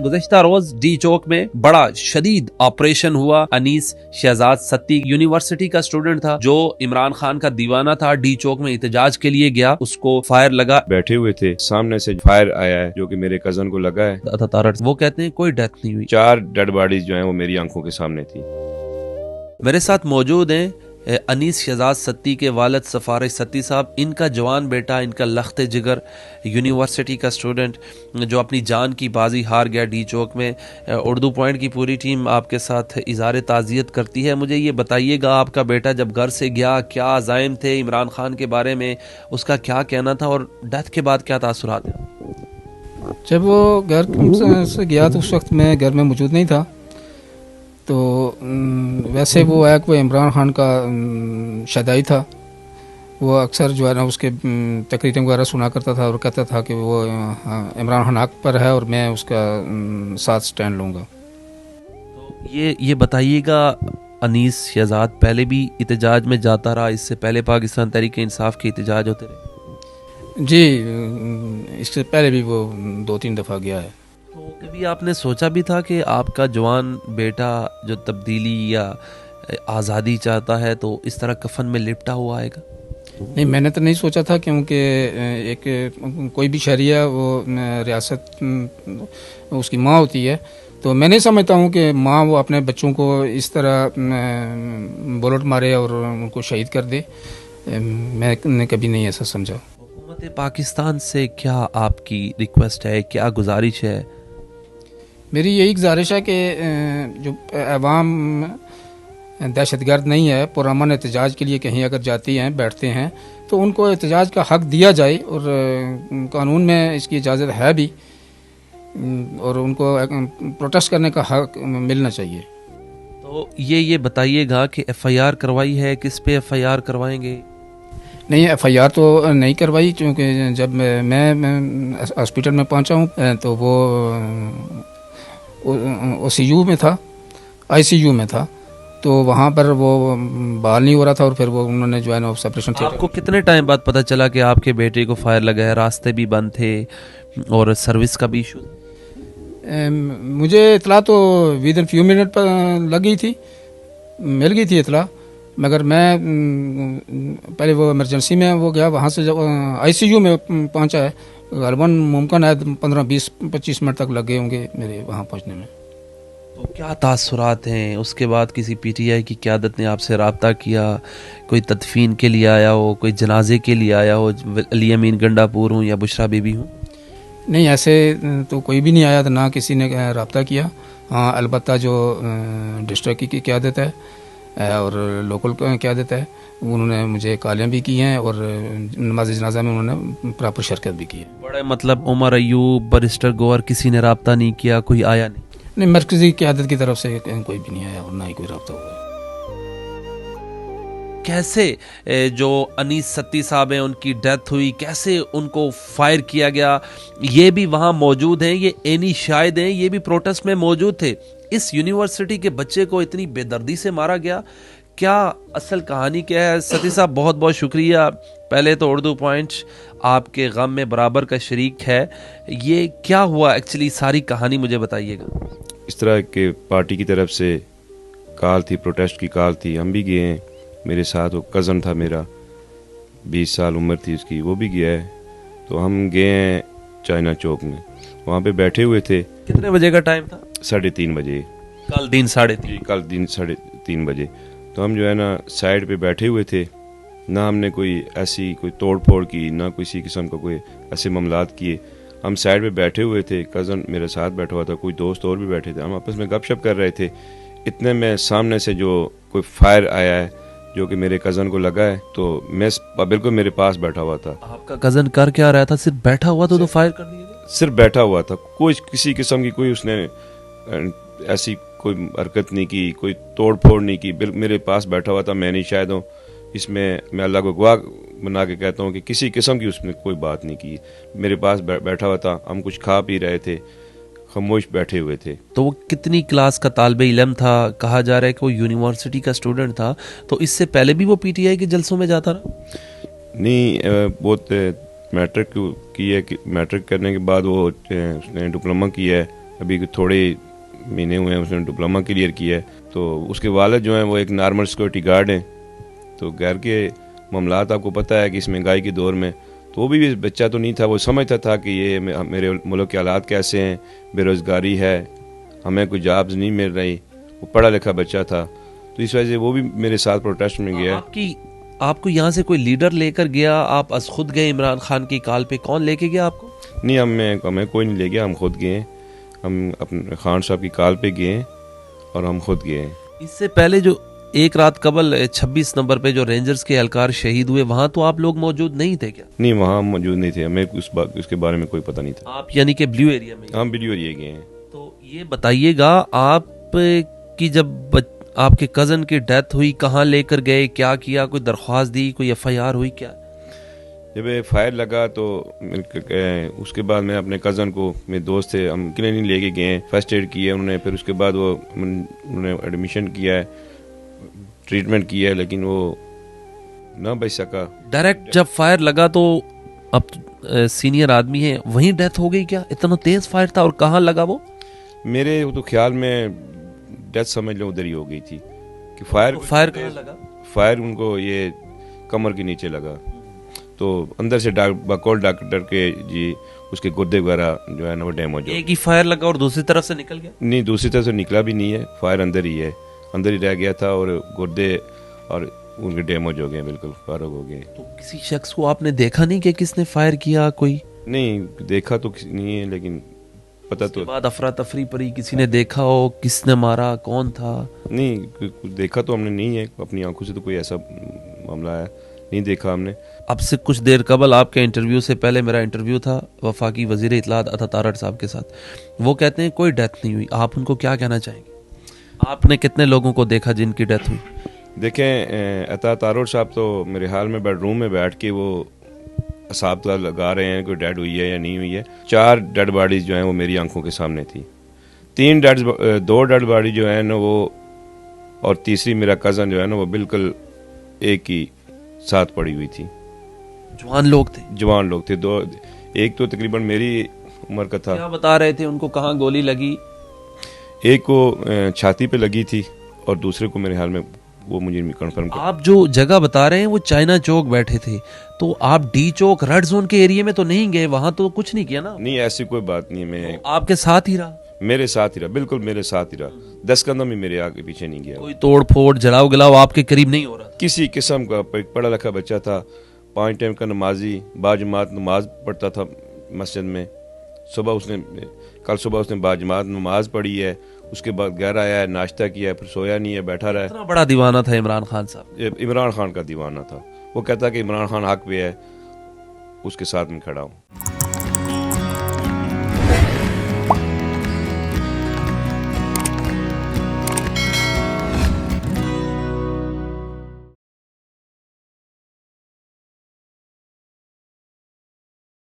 गुज़िश्ता रोज D चौक में बड़ा शदीद ऑपरेशन हुआ। अनीस शहजाद सत्ती यूनिवर्सिटी का स्टूडेंट था जो इमरान खान का दीवाना था। डी चौक में एहतजाज के लिए गया, उसको फायर लगा। बैठे हुए थे, सामने से फायर आया है जो कि मेरे कजन को लगा है। वो कहते हैं कोई डेथ नहीं हुई। 4 डेड बॉडीज जो हैं वो मेरी आंखों के सामने थी। मेरे साथ मौजूद हैं अनीस शहजाद सत्ती के वालिद सफारिश सत्ती साहब। इनका जवान बेटा, इनका लख्त जिगर यूनिवर्सिटी का स्टूडेंट जो अपनी जान की बाजी हार गया डी चौक में। उर्दू पॉइंट की पूरी टीम आपके साथ इज़हार ताज़ियत करती है। मुझे ये बताइएगा, आपका बेटा जब घर से गया क्या अज़ाइम थे इमरान खान के बारे में, उसका क्या कहना था और डेथ के बाद क्या तासुरात हैं? जब वो घर से गया तो उस वक्त मैं घर में मौजूद नहीं था। तो वैसे वो एक वो इमरान खान का शदाई था। वो अक्सर जो है ना उसके तकरीरें वगैरह सुना करता था और कहता था कि वो इमरान खान हक पर है और मैं उसका साथ स्टैंड लूँगा। तो ये बताइएगा, अनीस शहजाद पहले भी एहतजाज में जाता रहा? इससे पहले पाकिस्तान तहरीक इंसाफ के एहतजाज होते रहे? जी, इससे पहले भी वो 2-3 दफ़ा गया है। तो कभी आपने सोचा भी था कि आपका जवान बेटा जो तब्दीली या आज़ादी चाहता है तो इस तरह कफन में लिपटा हुआ आएगा? नहीं, मैंने तो नहीं सोचा था, क्योंकि एक कोई भी शहरिया वो रियासत उसकी माँ होती है। तो मैं नहीं समझता हूँ कि माँ वो अपने बच्चों को इस तरह बुलेट मारे और उनको शहीद कर दे। मैंने कभी नहीं ऐसा समझा। हुकूमत पाकिस्तान से क्या आपकी रिक्वेस्ट है, क्या गुजारिश है? मेरी यही गुजारिश है कि जो अवाम दहशतगर्द नहीं है, पुरअमन एहतजाज के लिए कहीं अगर जाती हैं, बैठते हैं, तो उनको एहतजाज का हक़ दिया जाए और कानून में इसकी इजाज़त है भी और उनको प्रोटेस्ट करने का हक़ मिलना चाहिए। तो ये बताइएगा कि FIR करवाई है, किस पे FIR करवाएंगे? नहीं, FIR तो नहीं करवाई, क्योंकि जब मैं हॉस्पिटल में पहुंचा हूं तो वो OCU में था, ICU में था, तो वहाँ पर वो बहाल नहीं हो रहा था और फिर वो उन्होंने जो है ना ऑपरेशन थिएटर। आपको कितने टाइम बाद पता चला कि आपके बेटे को फायर लगा है? रास्ते भी बंद थे और सर्विस का भी इशू? मुझे इतला तो विद इन फ्यू मिनट पर मिल गई थी इतला, मगर मैं पहले वो इमरजेंसी में वो गया, वहाँ से जब ICU में पहुँचा है, गलबन मुमकिन है 15-20-25 मिनट तक लग गए होंगे मेरे वहाँ पहुँचने में। तो क्या तासुरात हैं? उसके बाद किसी PTI की क़यादत ने आपसे रब्ता किया? कोई तदफीन के लिए आया हो, कोई जनाजे के लिए आया हो? अली अमीन गंडापुर हूँ या बुशरा बीबी हूँ? नहीं, ऐसे तो कोई भी नहीं आया था, ना किसी ने रब्ता किया। हाँ, अलबत्ता जो डिस्ट्रिक्ट की क़यादत है और लोकल क़यादत है, उन्होंने मुझे कॉलें भी की हैं और नमाज जनाजा में उन्होंने प्रॉपर शिरकत भी की है। बड़े मतलब उमर अयूब, बैरिस्टर गौहर, किसी ने रब्ता नहीं किया? कोई आया नहीं? नहीं, मरकज़ी क़यादत की तरफ से कोई भी नहीं आया और ना ही कोई रब्ता हुआ। कैसे जो अनीस सत्ती साहब हैं उनकी डेथ हुई, कैसे उनको फायर किया गया? ये भी वहाँ मौजूद हैं, ये एनी शाहिद हैं, ये भी प्रोटेस्ट में मौजूद थे। इस यूनिवर्सिटी के बच्चे को इतनी बेदर्दी से मारा गया, क्या असल कहानी क्या है? सत्ती साहब बहुत बहुत शुक्रिया। पहले तो उर्दू पॉइंट आपके गम में बराबर का शरीक है। ये क्या हुआ एक्चुअली, सारी कहानी मुझे बताइएगा। इस तरह के पार्टी की तरफ से कॉल थी, प्रोटेस्ट की कॉल थी, हम भी गए हैं। मेरे साथ वो कज़न था मेरा, 20 साल उम्र थी उसकी, वो भी गया है। तो हम गए हैं चाइना चौक में, वहाँ पे बैठे हुए थे। कितने बजे का टाइम था? 3:30 बजे। कल दिन 3:30? कल दिन 3:30 बजे। तो हम जो है ना साइड पे बैठे हुए थे, ना हमने कोई ऐसी कोई तोड़ फोड़ की, ना किसी किस्म का कोई ऐसे मामलात किए। हम साइड पे बैठे हुए थे, कज़न मेरे साथ बैठा हुआ था, कोई दोस्त और भी बैठे थे, हम आपस में गपशप कर रहे थे। इतने में सामने से जो कोई फायर आया है जो कि मेरे कज़न को लगा है, तो मैं बिल्कुल मेरे पास बैठा हुआ था। आपका कज़न कर क्या रहा था? सिर्फ बैठा हुआ तो फायर कर दिया? सिर्फ बैठा हुआ था, कोई किसी किस्म की कोई उसने ऐसी कोई हरकत नहीं की, कोई तोड़ फोड़ नहीं की, बिल्कुल मेरे पास बैठा हुआ था। मैं नहीं शायद हूँ इसमें, मैं अल्लाह को गवाह बना के कहता हूँ कि किसी किस्म की उसने कोई बात नहीं की। मेरे पास बैठा हुआ था, हम कुछ खा पी रहे थे, खामोश बैठे हुए थे। तो वो कितनी क्लास का तालिबे इल्म था? कहा जा रहा है कि वो यूनिवर्सिटी का स्टूडेंट था, तो इससे पहले भी वो PTI के जलसों में जाता रहा? नहीं, बहुत मैट्रिक की है, मैट्रिक करने के बाद वो उसने डिप्लोमा किया है अभी थोड़े महीने हुए हैं, उसने डिप्लोमा क्लियर किया है। तो उसके वालिद जो हैं वो एक नॉर्मल सिक्योरिटी गार्ड हैं। तो घर के मामलात आपको पता है कि इस महंगाई के दौर में, तो वो भी बच्चा तो नहीं था, वो समझता था कि ये मेरे मुल्क के हालात कैसे हैं, बेरोज़गारी है, हमें कोई जॉब्स नहीं मिल रही। वो पढ़ा लिखा बच्चा था, तो इस वजह से वो भी मेरे साथ प्रोटेस्ट में गया। आपको यहाँ से कोई लीडर लेकर गया, आप अस खुद गए इमरान खान की कॉल पे? कौन लेके गया आपको? नहीं, हमें कोई नहीं ले गया, हम खुद गए। हम अपने खान साहब की कॉल पे गए और हम खुद गए। इससे पहले जो एक रात कबल 26 नंबर पे जो रेंजर्स के एहलकार शहीद हुए, वहां तो आप लोग मौजूद नहीं थे क्या? नहीं, वहाँ मौजूद नहीं थे, हमें उसके बारे में कोई पता नहीं था। आप यानी कि ब्लू एरिया में? हम ब्लू एरिया गए हैं। तो ये बताइएगा, आप की जब आपके कजन की डेथ हुई, कहाँ लेकर गए, क्या किया, कोई दरख्वास्त दी, कोई FIR हुई क्या? जब फायर लगा तो उसके बाद मैं अपने कज़न को, मेरे दोस्त थे, हम क्लिनिक लेके गए, फर्स्ट एड किया उन्होंने, फिर उसके बाद वो उन्होंने एडमिशन किया है, ट्रीटमेंट किया है, लेकिन वो ना बच सका। डायरेक्ट जब फायर लगा तो अब सीनियर आदमी है, वहीं डेथ हो गई क्या? इतना तेज फायर था, और कहाँ लगा वो? मेरे तो ख्याल में डेथ समझ लो उधर ही हो गई थी कि फायर कहाँ लगा? फायर उनको ये कमर के नीचे लगा, तो अंदर से बकौल डॉक्टर के जी उसके गुर्दे वगैरह जो है ना वो डैमेज हो। एक ही फायर लगा और दूसरी तरफ से निकल गया? नहीं, दूसरी तरफ से निकला भी नहीं है, फायर अंदर ही है, अंदर ही रह गया था, और गुर्दे और उनके डैमेज हो गए, बिल्कुल फारग हो गए। तो किसी शख्स को आपने देखा नहीं कि किसने फायर किया? कोई नहीं देखा तो नहीं है, लेकिन पता तो बाद अफरा तफरी पड़ी, किसी ने देखा हो, किसने मारा, कौन था? नहीं, कुछ देखा तो हमने नहीं है, अपनी आंखों से तो कोई ऐसा मामला है नहीं देखा हमने। अब से कुछ देर कबल आपके इंटरव्यू से पहले मेरा इंटरव्यू था वफाकी वजीर इत्तलात अता तारड़ साहब के साथ। वो कहते हैं कोई डेथ नहीं हुई, आप उनको क्या कहना चाहेंगे? आपने कितने लोगों को देखा जिनकी डेथ हुई? देखें, अता तारड़ साहब तो मेरे हाल में बेडरूम में बैठ के वो हिसाब लगा रहे हैं कोई डेड हुई है या नहीं हुई है। 4 डेड बॉडीज जो हैं वो मेरी आंखों के सामने थी। 2 डेड बॉडी जो है ना वो, और तीसरी मेरा कज़न जो है ना वो बिल्कुल एक ही साथ पड़ी हुई थी। जवान लोग थे? जवान लोग थे। एक तो तकरीबन मेरी उम्र का था। क्या बता रहे थे उनको, कहाँ गोली लगी? एक को छाती पे लगी थी और दूसरे को मेरे हाल में वो मुझे कंफर्म कर। आप जो जगह बता रहे हैं वो चाइना चौक बैठे थे, तो आप डी चौक रेड जोन के एरिया में तो नहीं गए? वहां तो कुछ नहीं किया ना? नहीं, ऐसी कोई बात नहीं। मैं तो आपके साथ ही रहा? मेरे साथ ही रहा, बिल्कुल मेरे साथ ही रहा। 10 कदम भी मेरे आगे पीछे नहीं गया। कोई तोड़ फोड़ जलाओ गिलाओ आपके करीब नहीं हो रहा था? किसी किस्म का। पढ़ा लिखा बच्चा था, 5 टाइम का नमाजी, बाजमात नमाज पढ़ता था मस्जिद में। कल सुबह उसने बाजमात नमाज पढ़ी है, उसके बाद घर आया है, नाश्ता किया है, फिर सोया नहीं है, बैठा रहा है। इतना बड़ा दीवाना था इमरान खान साहब? इमरान खान का दीवाना था। वो कहता कि इमरान खान हक पे है, उसके साथ में खड़ा हूँ।